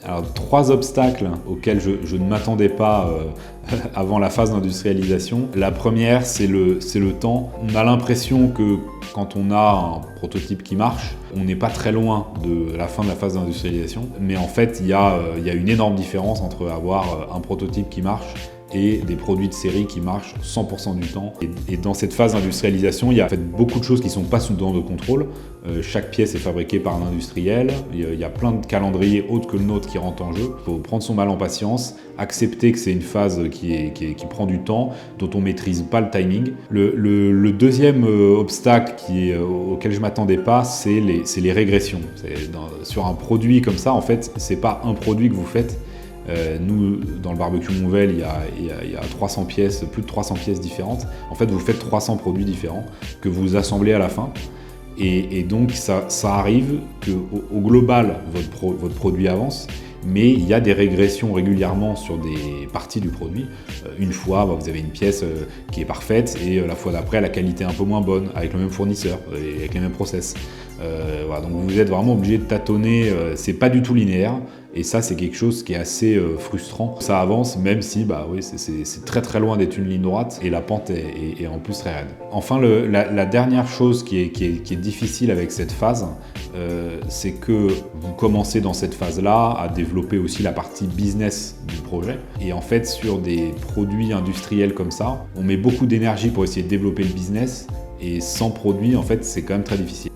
Alors, 3 obstacles auxquels je ne m'attendais pas avant la phase d'industrialisation. La première, c'est le temps. On a l'impression que quand on a un prototype qui marche, on n'est pas très loin de la fin de la phase d'industrialisation. Mais en fait, il y a une énorme différence entre avoir un prototype qui marche et des produits de série qui marchent 100% du temps. Et dans cette phase d'industrialisation, il y a en fait beaucoup de choses qui ne sont pas sous notre contrôle. Chaque pièce est fabriquée par un industriel. Il y a plein de calendriers autres que le nôtre qui rentrent en jeu. Il faut prendre son mal en patience, accepter que c'est une phase qui prend du temps, dont on ne maîtrise pas le timing. Le deuxième obstacle auquel je ne m'attendais pas, c'est les régressions. Sur un produit comme ça, en fait, ce n'est pas un produit que vous faites. Nous, dans le barbecue Monvel, il y a 300 pièces, plus de 300 pièces différentes. En fait, vous faites 300 produits différents que vous assemblez à la fin. Et donc, ça arrive qu'au global, votre produit avance, mais il y a des régressions régulièrement sur des parties du produit. Une fois, vous avez une pièce qui est parfaite, et la fois d'après, la qualité est un peu moins bonne, avec le même fournisseur, et avec les mêmes process. Voilà, donc vous êtes vraiment obligé de tâtonner, c'est pas du tout linéaire. Et ça, c'est quelque chose qui est assez frustrant. Ça avance, même si oui, c'est très très loin d'être une ligne droite et la pente est en plus très raide. Enfin, la dernière chose qui est difficile avec cette phase, c'est que vous commencez dans cette phase-là à développer aussi la partie business du projet. Et en fait, sur des produits industriels comme ça, on met beaucoup d'énergie pour essayer de développer le business. Et sans produit, en fait, c'est quand même très difficile.